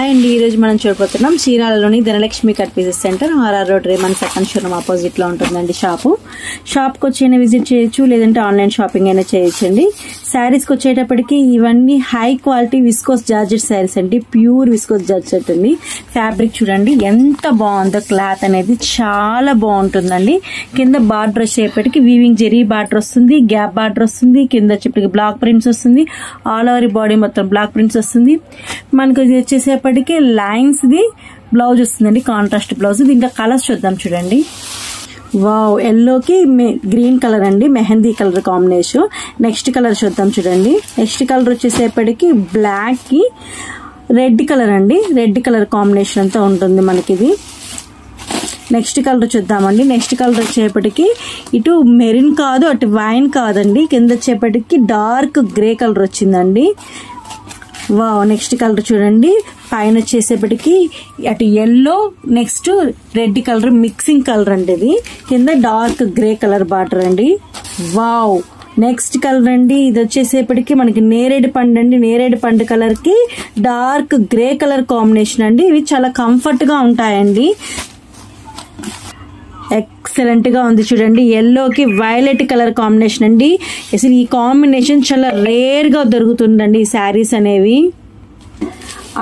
Hi అండి, ఈ రోజు మనం చూడబోతున్నాం చీరాలలోని Dhanalakshmi cut pieces centre RR road Raymond second showroom opposite లో ఉంటుందండి షాప్కి వచ్చి విజిట్ చేయొచ్చు, లేదంటే ఆన్లైన్ షాపింగ్ అయినా చేయొచ్చండి. శారీస్కి వచ్చేటప్పటికి ఇవన్నీ high quality viscose georgette sarees అండి, ప్యూర్ విస్కోస్ జార్జెట్ అండి. ఫ్యాబ్రిక్ చూడండి ఎంత బాగుందో, క్లాత్ అనేది చాలా బాగుంటుందండి. కింద బార్డర్ వచ్చేపటికి వీవింగ్ జెరీ బార్డర్ వస్తుంది, గ్యాప్ బార్డర్ వస్తుంది, కింద వచ్చేప్పటికి బ్లాక్ ప్రింట్స్ వస్తుంది, ఆల్ ఓవర్ బాడీ మొత్తం బ్లాక్ ప్రింట్స్ వస్తుంది. మనకు ఇది వచ్చేసేపటికి లైన్స్ ది బ్లౌజ్ వస్తుందండి, కాంట్రాస్ట్ బ్లౌజ్. దీంట్లో కలర్స్ చూద్దాం చూడండి. వావ్, ఎల్లోకి గ్రీన్ కలర్ అండి, mehndi colour combination. Next colour చూద్దాం చూడండి. నెక్స్ట్ కలర్ వచ్చేసేపటికి బ్లాక్ కి రెడ్ కలర్ అండి, రెడ్ కలర్ కాంబినేషన్ అంతా ఉంటుంది మనకి ఇది. నెక్స్ట్ కలర్ చూద్దామండి. నెక్స్ట్ కలర్ వచ్చేపటికి ఇటు మెరిన్ కాదు, అటు వైన్ కాదండి, కింద వచ్చేపటికి డార్క్ గ్రే కలర్ వచ్చిందండి. వావ్, నెక్స్ట్ కలర్ చూడండి. పైన వచ్చేసేపటికి అటు yellow, next red colour mixing colour అండి. ఇది కింద డార్క్ గ్రే కలర్ బార్డర్ అండి. వావ్, నెక్స్ట్ కలర్ అండి. ఇది వచ్చేసేపటికి మనకి నేరేడు పండు అండి, నేరేడు పండు కలర్ కి డార్క్ గ్రే కలర్ కాంబినేషన్ అండి. ఇవి చాలా కంఫర్ట్ గా ఉంటాయండి, ఎక్సలెంట్ గా ఉంది చూడండి. ఎల్లోకి వైలెట్ కలర్ కాంబినేషన్ అండి. అసలు ఈ కాంబినేషన్ చాలా రేర్ గా దొరుకుతుందండి ఈ శారీస్ అనేవి.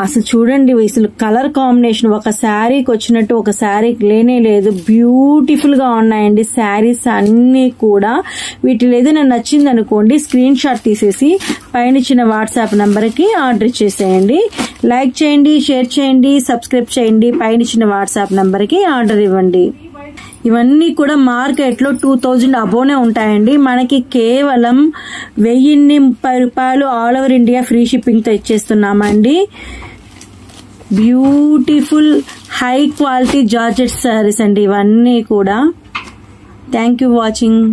అసలు చూడండి, అసలు కలర్ కాంబినేషన్ ఒక శారీకి వచ్చినట్టు ఒక శారీకి లేనే లేదు. బ్యూటిఫుల్ గా ఉన్నాయండి శారీస్ అన్ని కూడా. వీటిలో ఏదైనా నచ్చింది అనుకోండి, స్క్రీన్ షాట్ తీసేసి పైన ఇచ్చిన వాట్సాప్ నంబర్ కి ఆర్డర్ చేసేయండి. లైక్ చేయండి, షేర్ చేయండి, సబ్స్క్రైబ్ చేయండి. పైన ఇచ్చిన వాట్సాప్ నంబర్ కి ఆర్డర్ ఇవ్వండి. ఇవన్నీ కూడా మార్కెట్ లో 2000 అబోనే ఉంటాయండి. మనకి కేవలం 1030 రూపాయలు all over India free shipping తో ఇచ్చేస్తున్నామండి. Beautiful high quality georgette sarees అండి ఇవన్నీ కూడా. Thank you watching.